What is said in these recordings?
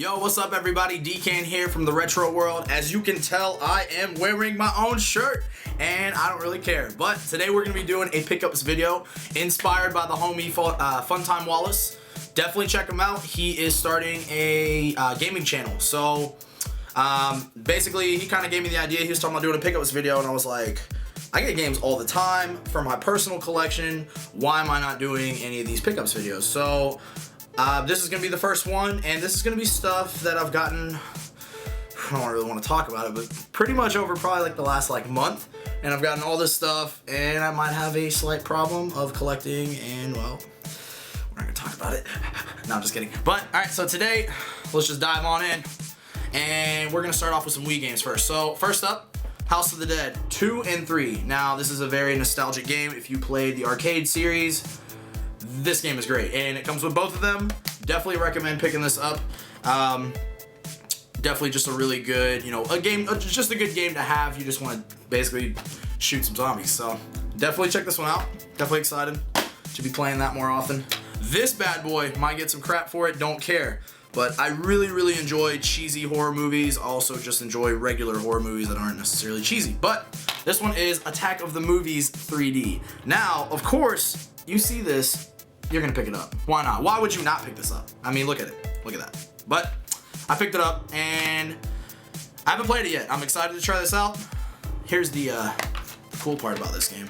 Yo, what's up everybody? Decan here from the Retro World. As you can tell, I am wearing my own shirt and I don't really care. But today we're going to be doing a pickups video inspired by the homie Funtime Wallace. Definitely check him out. He is starting a gaming channel. So basically he kind of gave me the idea. He was talking about doing a pickups video and I was like, I get games all the time for my personal collection. Why am I not doing any of these pickups videos? So this is going to be the first one, and this is going to be stuff that I've gotten, I don't really want to talk about it, but pretty much over probably like the last month, and I've gotten all this stuff, and I might have a slight problem of collecting, and well, we're not going to talk about it. No, I'm just kidding. But, alright, so today, let's just dive on in, and we're going to start off with some Wii games first. So, first up, House of the Dead 2 and 3. Now, this is a very nostalgic game. If you played the arcade series, this game is great, and it comes with both of them. Definitely recommend picking this up. Definitely just a really good, just a good game to have. You just want to basically shoot some zombies. So definitely check this one out. Definitely excited to be playing that more often. This bad boy might get some crap for it, don't care. But I really enjoy cheesy horror movies. I also just enjoy regular horror movies that aren't necessarily cheesy. But this one is Attack of the Movies 3D. Now, of course, you see this, you're gonna pick it up. Why not? Why would you not pick this up? I mean, look at it. Look at that. But I picked it up and I haven't played it yet. I'm excited to try this out. Here's the cool part about this game.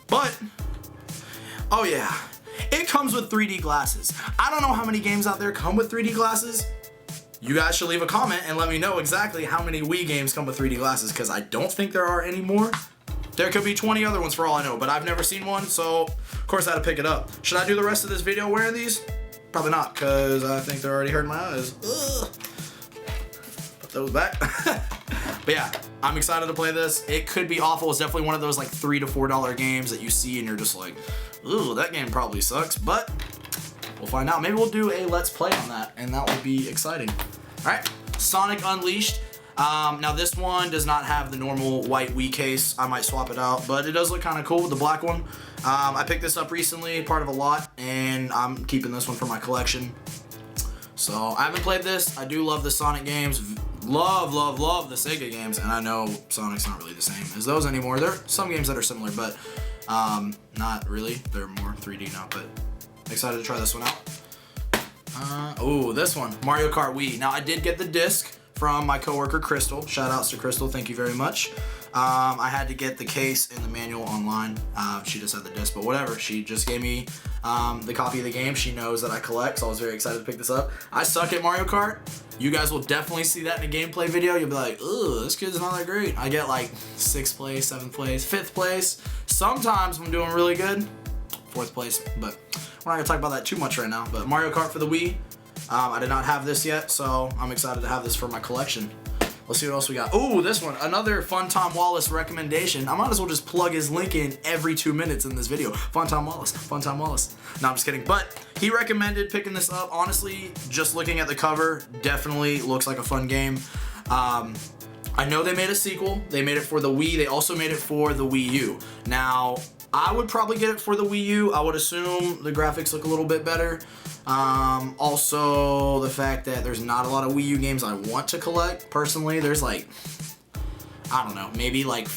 But, oh yeah, it comes with 3D glasses. I don't know how many games out there come with 3D glasses. You guys should leave a comment and let me know exactly how many Wii games come with 3D glasses, because I don't think there are any more. There could be 20 other ones for all I know, but I've never seen one, so of course I had to pick it up. Should I do the rest of this video wearing these? Probably not, because I think they're already hurting my eyes. Ugh. Put those back. But yeah, I'm excited to play this. It could be awful. It's definitely one of those like $3 to $4 games that you see and you're just like, ooh, that game probably sucks, but we'll find out. Maybe we'll do a Let's Play on that, and that would be exciting. All right, Sonic Unleashed. Now this one does not have the normal white Wii case. I might swap it out, but it does look kind of cool with the black one. I picked this up recently, part of a lot, and I'm keeping this one for my collection. So I haven't played this. I do love the Sonic games. Love the Sega games, and I know Sonic's not really the same as those anymore. There are some games that are similar, but not really. They're more 3D now, but excited to try this one out. Oh, this one, Mario Kart Wii. Now I did get the disc from my coworker Crystal. Shout outs to Crystal, thank you very much. I had to get the case and the manual online. She just had the disc, but whatever. She just gave me the copy of the game. She knows that I collect, so I was very excited to pick this up. I suck at Mario Kart. You guys will definitely see that in a gameplay video. You'll be like, ugh, this kid's not that great. I get like 6th place, 7th place, 5th place. Sometimes I'm doing really good, 4th place, but we're not gonna talk about that too much right now. But Mario Kart for the Wii. I did not have this yet, so I'm excited to have this for my collection. Let's see what else we got. Oh, this one, another Funtime Wallace recommendation. I might as well just plug his link in every 2 minutes in this video. Funtime Wallace, Funtime Wallace. No, I'm just kidding. But he recommended picking this up. Honestly, just looking at the cover, definitely looks like a fun game. I know they made a sequel. They made it for the Wii. They also made it for the Wii U. Now, I would probably get it for the Wii U. I would assume the graphics look a little bit better. Also, the fact that there's not a lot of Wii U games I want to collect. Personally, there's like, I don't know, maybe like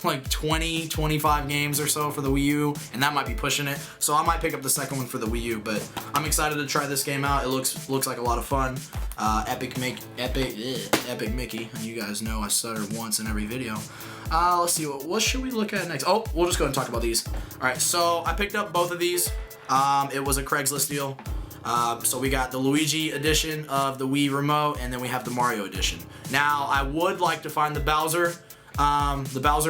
20, 25 games or so for the Wii U, and that might be pushing it. So I might pick up the second one for the Wii U, but I'm excited to try this game out. It looks like a lot of fun. Epic Mickey. You guys know I stutter once in every video. Let's see, what should we look at next? Oh, we'll just go ahead and talk about these. All right, so I picked up both of these. It was a Craigslist deal. So we got the Luigi edition of the Wii remote, and then we have the Mario edition. Now, I would like to find the Bowser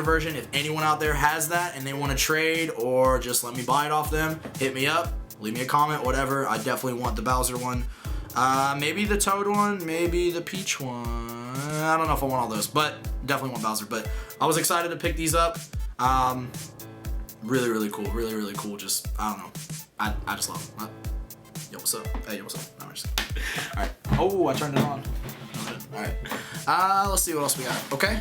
version. If anyone out there has that and they want to trade or just let me buy it off them, hit me up, leave me a comment, whatever. I definitely want the Bowser one. Maybe the Toad one, maybe the Peach one. I don't know if I want all those, but definitely want Bowser. But I was excited to pick these up. Really cool. Really cool. Just, I don't know. I just love them. Yo, what's up? Hey, yo, what's up? No, I'm just kidding. All right. Oh, I turned it on. All right. Let's see what else we got. Okay.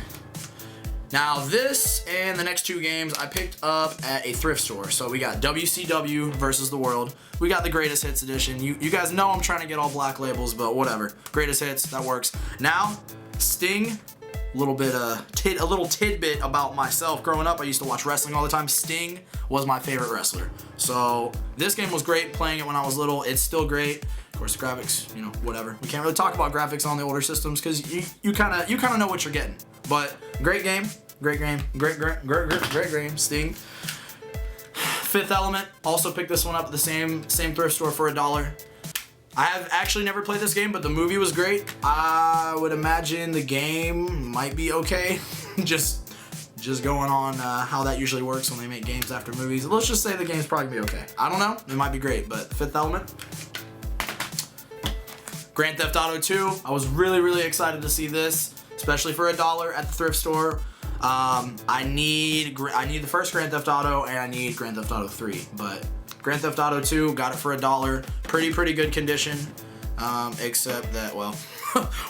Now this and the next two games I picked up at a thrift store. So we got WCW versus the World. We got the Greatest Hits edition. You guys know I'm trying to get all black labels, but whatever. Greatest Hits, that works. Now, Sting. A little tidbit about myself. Growing up, I used to watch wrestling all the time. Sting was my favorite wrestler. So this game was great playing it when I was little. It's still great. Of course, graphics, you know, whatever. We can't really talk about graphics on the older systems because you kind of know what you're getting. But great game, great game. Sting. Fifth Element. Also picked this one up at the same thrift store for $1. I have actually never played this game, but the movie was great. I would imagine the game might be okay. just going on how that usually works when they make games after movies. Let's just say the game's probably gonna be okay. I don't know. It might be great, but Fifth Element. Grand Theft Auto 2. I was really excited to see this, especially for $1 at the thrift store. I need the first Grand Theft Auto and I need Grand Theft Auto 3, but Grand Theft Auto 2, got it for $1. Pretty good condition, except that, well,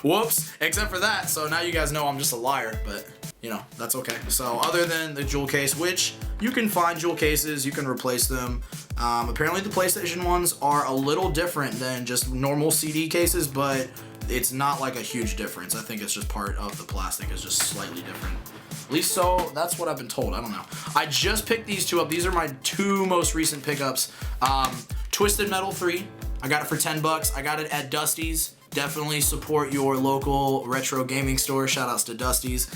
whoops, except for that. So now you guys know I'm just a liar, but you know, that's okay. So other than the jewel case, which you can find jewel cases, you can replace them. Apparently the PlayStation ones are a little different than just normal CD cases, but it's not like a huge difference. I think it's just part of the plastic is just slightly different. At least so, that's what I've been told. I don't know. I just picked these two up. These are my two most recent pickups. Twisted Metal 3. I got it for $10. I got it at Dusty's. Definitely support your local retro gaming store. Shout outs to Dusty's.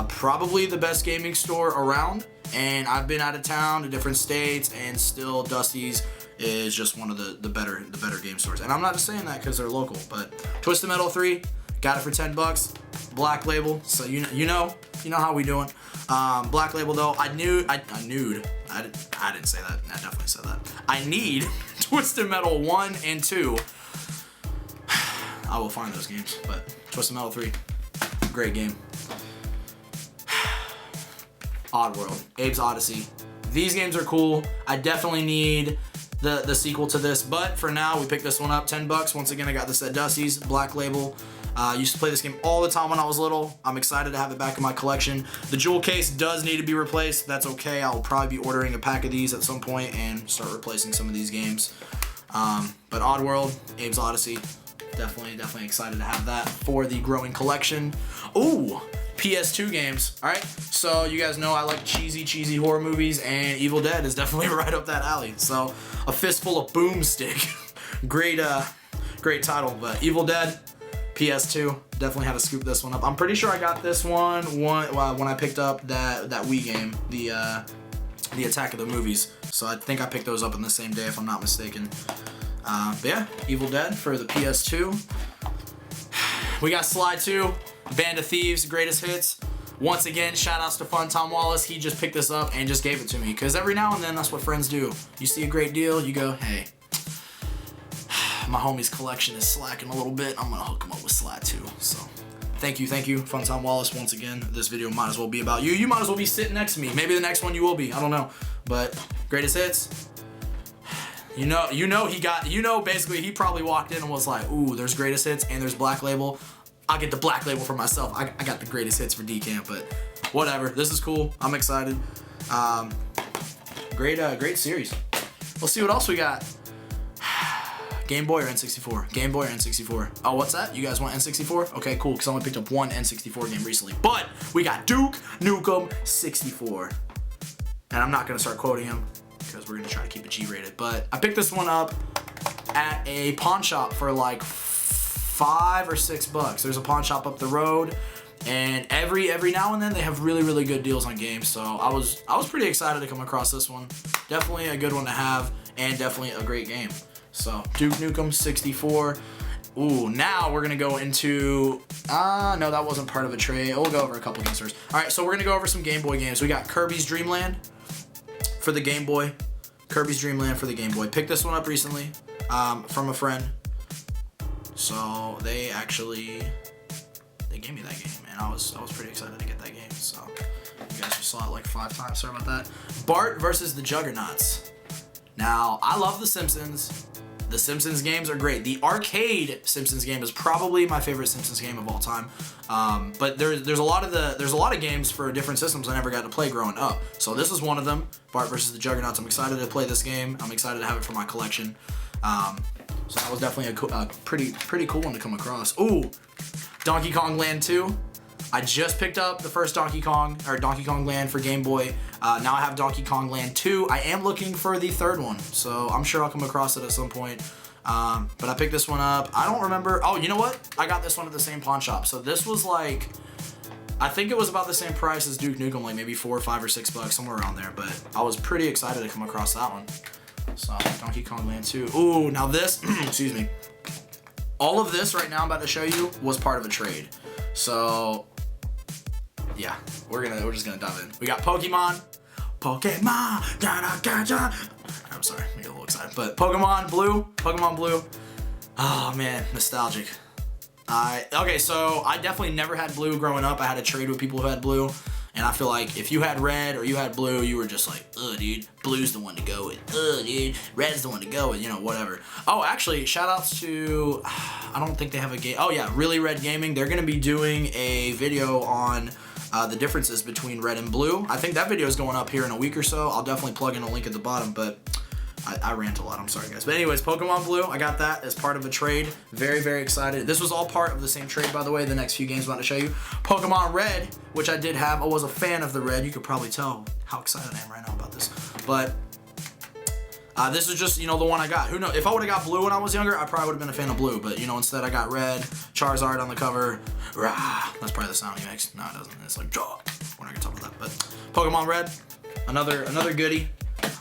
Probably the best gaming store around. And I've been out of town to different states, and still Dusty's is just one of the better game stores. And I'm not just saying that because they're local, but Twisted Metal 3. Got it for $10. Black label, so you know how we doing. Black label though, I didn't say that. I definitely said that. I need Twisted Metal 1 and 2. I will find those games, but Twisted Metal 3, great game. Oddworld, Abe's Odyssey. These games are cool. I definitely need the sequel to this, but for now we picked this one up, $10. Once again, I got this at Dusty's, Black label. Used to play this game all the time when I was little. I'm excited to have it back in my collection. The jewel case does need to be replaced. That's okay. I'll probably be ordering a pack of these at some point and start replacing some of these games. But Oddworld, Abe's Odyssey, definitely excited to have that for the growing collection. Ooh, PS2 games. All right, so you guys know I like cheesy horror movies, and Evil Dead is definitely right up that alley. So a fistful of boomstick. Great title, but Evil Dead. PS2, definitely had to scoop this one up. I'm pretty sure I got this one when I picked up that Wii game, the Attack of the Movies. So I think I picked those up in the same day if I'm not mistaken. But yeah, Evil Dead for the PS2. We got Sly 2, Band of Thieves, Greatest Hits. Once again, shout outs to Fun Tom Wallace. He just picked this up and just gave it to me, because every now and then that's what friends do. You see a great deal, you go, hey, my homie's collection is slacking a little bit. I'm gonna hook him up with Sly 2. So thank you, Fun Time Wallace. Once again, this video might as well be about you. You might as well be sitting next to me. Maybe the next one you will be. I don't know. But Greatest Hits. Basically he probably walked in and was like, ooh, there's Greatest Hits and there's Black Label. I'll get the Black Label for myself. I got the Greatest Hits for DCamp, but whatever. This is cool. I'm excited. Great series. Let's see what else we got. Game Boy or N64? Game Boy or N64? Oh, what's that? You guys want N64? Okay, cool, because I only picked up one N64 game recently. But we got Duke Nukem 64. And I'm not going to start quoting him, because we're going to try to keep it G-rated. But I picked this one up at a pawn shop for like $5 or $6. There's a pawn shop up the road, and every now and then they have really good deals on games. So I was pretty excited to come across this one. Definitely a good one to have, and definitely a great game. So Duke Nukem 64. Ooh, now we're gonna go into no, that wasn't part of a trade. We'll go over a couple game stores. Alright, so we're gonna go over some Game Boy games. We got Kirby's Dream Land for the Game Boy. Kirby's Dream Land for the Game Boy. Picked this one up recently from a friend. So they gave me that game, and I was pretty excited to get that game. So you guys just saw it like 5 times. Sorry about that. Bart versus the Juggernauts. Now, I love The Simpsons. The Simpsons games are great. The arcade Simpsons game is probably my favorite Simpsons game of all time. But there's a lot of games for different systems I never got to play growing up. So this is one of them. Bart versus the Juggernauts. I'm excited to play this game. I'm excited to have it for my collection. So that was definitely a pretty cool one to come across. Ooh, Donkey Kong Land 2. I just picked up the first Donkey Kong Land for Game Boy. Now I have Donkey Kong Land 2. I am looking for the third one, so I'm sure I'll come across it at some point. But I picked this one up. I don't remember. Oh, you know what? I got this one at the same pawn shop. So this was like, I think it was about the same price as Duke Nukem, like maybe $4 or $5 or $6, somewhere around there. But I was pretty excited to come across that one. So Donkey Kong Land 2. Ooh, now this, excuse me. All of this right now I'm about to show you was part of a trade. So yeah, we're just gonna dive in. We got Pokemon, I'm sorry, I get a little excited, but Pokemon Blue. Oh man, nostalgic. Okay, so I definitely never had Blue growing up. I had to trade with people who had Blue, and I feel like if you had Red or you had Blue, you were just like, ugh, dude, Blue's the one to go with. Ugh, dude, Red's the one to go with. You know, whatever. Oh, actually, shout outs to, I don't think they have a game. Oh yeah, Really Red Gaming. They're gonna be doing a video on the differences between Red and Blue. I think that video is going up here in a week or so. I'll definitely plug in a link at the bottom, but I rant a lot, I'm sorry guys. But anyways, Pokemon Blue, I got that as part of a trade. Very, very excited. This was all part of the same trade, by the way, the next few games I'm about to show you. Pokemon Red, which I did have. I was a fan of the Red. You could probably tell how excited I am right now about this. But this is just, you know, the one I got. Who knows? If I would have got Blue when I was younger, I probably would have been a fan of Blue. But, you know, instead I got Red, Charizard on the cover. Rah! That's probably the sound he makes. No, it doesn't. It's like, jaw. We're not going to talk about that. But Pokemon Red, another goodie.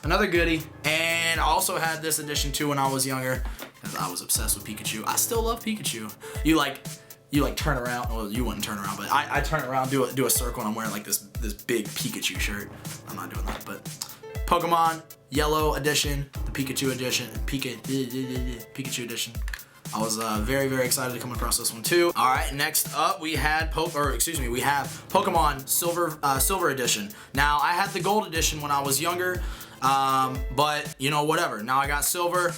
Another goodie. And I also had this edition too when I was younger, because I was obsessed with Pikachu. I still love Pikachu. You like turn around. Well, you wouldn't turn around, but I turn around, do a circle, and I'm wearing like this big Pikachu shirt. I'm not doing that, but Pokemon Yellow edition, the Pikachu edition, Pikachu edition. I was very, very excited to come across this one too. All right, next up we have Pokemon Silver edition. Now I had the Gold edition when I was younger, but you know, whatever. Now I got Silver.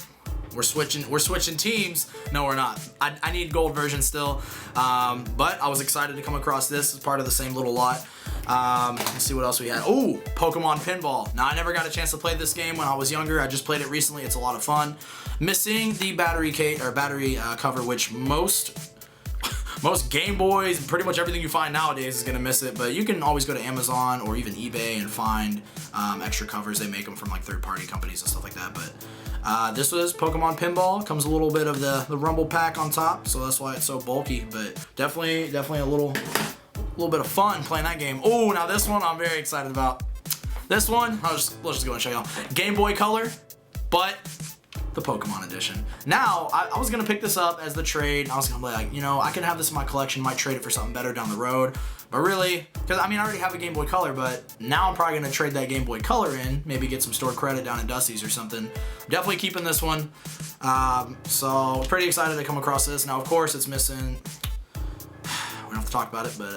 We're switching teams. No, we're not. I need Gold version still, but I was excited to come across this as part of the same little lot. Let's see what else we had. Oh, Pokemon Pinball. Now I never got a chance to play this game when I was younger. I just played it recently. It's a lot of fun. Missing the battery cover, which most Game Boys, pretty much everything you find nowadays is gonna miss it. But you can always go to Amazon or even eBay and find extra covers. They make them from like third-party companies and stuff like that. But this was Pokemon Pinball. Comes a little bit of the Rumble Pack on top, so that's why it's so bulky. But definitely a little bit of fun playing that game. Oh, now this one I'm very excited about. This one, let's just go and show y'all. Game Boy Color, but the Pokemon edition. Now, I was gonna pick this up as the trade. I was gonna be like, you know, I can have this in my collection, might trade it for something better down the road. But really, because I mean, I already have a Game Boy Color, but now I'm probably gonna trade that Game Boy Color in, maybe get some store credit down at Dusty's or something. Definitely keeping this one. So pretty excited to come across this. Now, of course, it's missing. We don't have to talk about it, but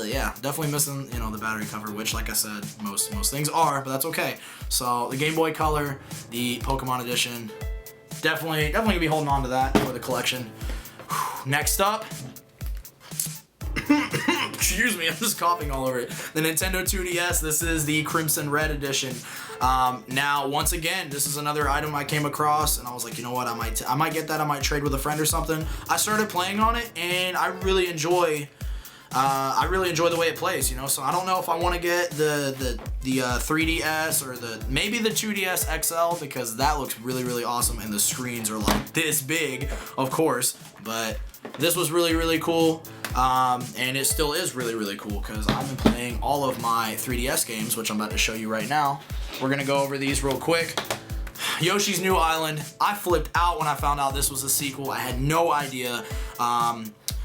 yeah, definitely missing, you know, the battery cover, which, like I said, most things are, but that's okay. So the Game Boy Color, the Pokemon edition, definitely gonna be holding on to that for the collection. Next up, excuse me, I'm just coughing all over it. The Nintendo 2DS. This is the Crimson Red edition. Now, once again, this is another item I came across, and I was like, you know what, I might get that. I might trade with a friend or something. I started playing on it, and I really enjoy the way it plays, you know. So I don't know if I want to get the 3DS or maybe the 2DS XL, because that looks really, really awesome, and the screens are like this big, of course. But this was really, really cool, and it still is really, really cool, because I've been playing all of my 3DS games, which I'm about to show you right now. We're gonna go over these real quick. Yoshi's New Island. I flipped out when I found out this was a sequel. I had no idea.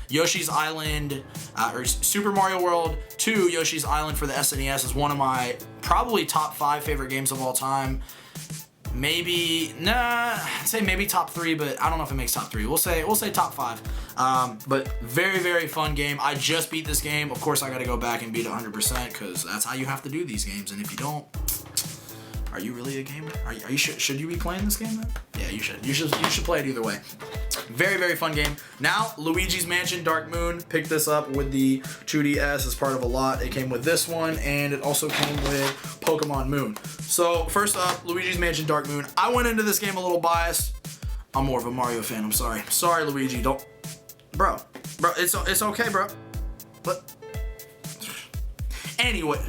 Yoshi's Island, or Super Mario World 2 Yoshi's Island for the SNES is one of my probably top 5 favorite games of all time. I'd say maybe top 3, but I don't know if it makes top 3. We'll say top 5. But very, very fun game. I just beat this game. Of course, I got to go back and beat it 100%, because that's how you have to do these games. And if you don't, Are you really a gamer? Are you should you be playing this game then? Yeah, you should. You should play it either way. Very, very fun game. Now, Luigi's Mansion Dark Moon. Picked this up with the 2DS as part of a lot. It came with this one, and it also came with Pokemon Moon. So, first up, Luigi's Mansion Dark Moon. I went into this game a little biased. I'm more of a Mario fan, I'm sorry. Sorry, Luigi, don't... Bro, it's okay, bro. But... Anyway,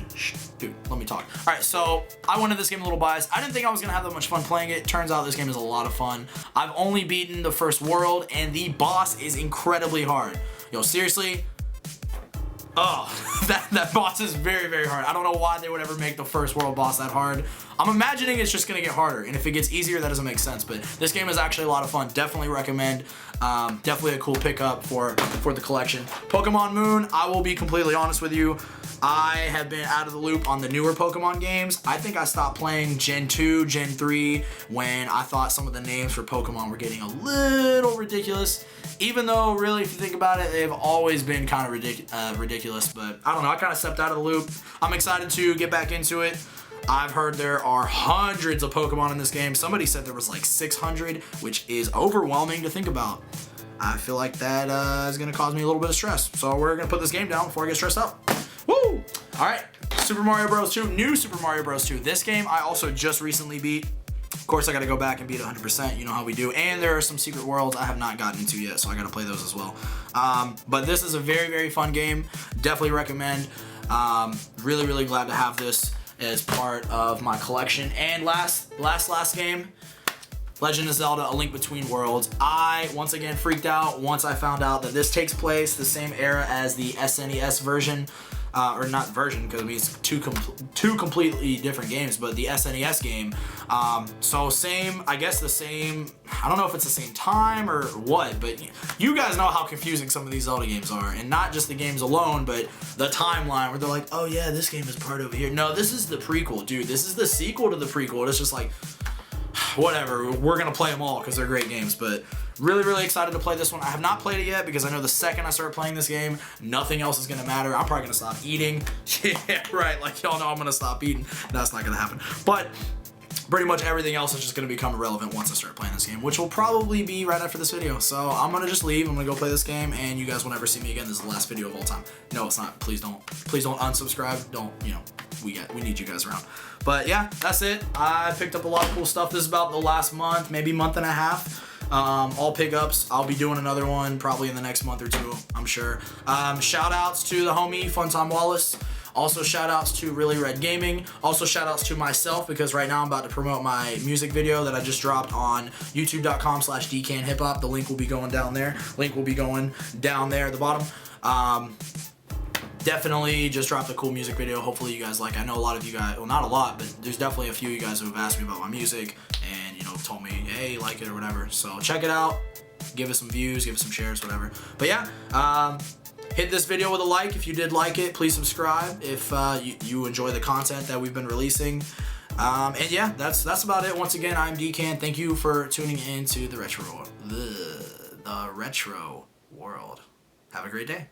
dude, let me talk. All right, so I went into this game a little biased. I didn't think I was gonna have that much fun playing it. Turns out this game is a lot of fun. I've only beaten the first world, and the boss is incredibly hard. Yo, seriously. Oh, that boss is very, very hard. I don't know why they would ever make the first world boss that hard. I'm imagining it's just gonna get harder, and if it gets easier, that doesn't make sense. But this game is actually a lot of fun. Definitely recommend. Definitely a cool pickup for the collection. Pokemon Moon, I will be completely honest with you. I have been out of the loop on the newer Pokemon games. I think I stopped playing Gen 2, Gen 3 when I thought some of the names for Pokemon were getting a little ridiculous. Even though, really, if you think about it, they've always been kind of ridiculous. But I don't know, I kind of stepped out of the loop. I'm excited to get back into it. I've heard there are hundreds of Pokemon in this game. Somebody said there was like 600, which is overwhelming to think about. I feel like that is going to cause me a little bit of stress. So we're going to put this game down before I get stressed out. Woo! All right, Super Mario Bros. 2, new Super Mario Bros. 2. This game I also just recently beat. Of course, I got to go back and beat 100%. You know how we do. And there are some secret worlds I have not gotten into yet, so I got to play those as well. But this is a very, very fun game. Definitely recommend. Really, really glad to have this as part of my collection. And last game, Legend of Zelda: A Link Between Worlds. I once again freaked out once I found out that this takes place the same era as the SNES version. Or not version, because I mean it's two completely different games, but the SNES game. So same, I guess the same, I don't know if it's the same time or what, but you guys know how confusing some of these Zelda games are, and not just the games alone, but the timeline where they're like, oh yeah, this game is part over here. No, this is the prequel, dude. This is the sequel to the prequel. It's just like, whatever, we're gonna play them all because they're great games. But really, really excited to play this one. I have not played it yet because I know the second I start playing this game, nothing else is gonna matter. I'm probably gonna stop eating. Yeah, right, like y'all know I'm gonna stop eating. That's not gonna happen. But pretty much everything else is just gonna become irrelevant once I start playing this game, which will probably be right after this video. So I'm gonna just leave, I'm gonna go play this game, and you guys will never see me again. This is the last video of all time. No, it's not. Please don't unsubscribe. Don't, you know, we need you guys around. But yeah, that's it. I picked up a lot of cool stuff. This is about the last month, maybe month and a half. All pickups. I'll be doing another one probably in the next month or two, I'm sure. Shout outs to the homie Funtime Wallace. Also shout outs to Really Red Gaming. Also shout outs to myself, because right now I'm about to promote my music video that I just dropped on youtube.com/dcanhiphop. The link will be going down there. Link will be going down there at the bottom. Definitely just dropped a cool music video. Hopefully you guys like it. I know a lot of you guys, well, not a lot, but there's definitely a few of you guys who have asked me about my music and, you know, told me, hey, like it or whatever. So check it out. Give it some views, give it some shares, whatever. But yeah, hit this video with a like if you did like it. Please subscribe if you enjoy the content that we've been releasing. And yeah, that's about it. Once again, I'm Decan. Thank you for tuning in to the retro world. Have a great day.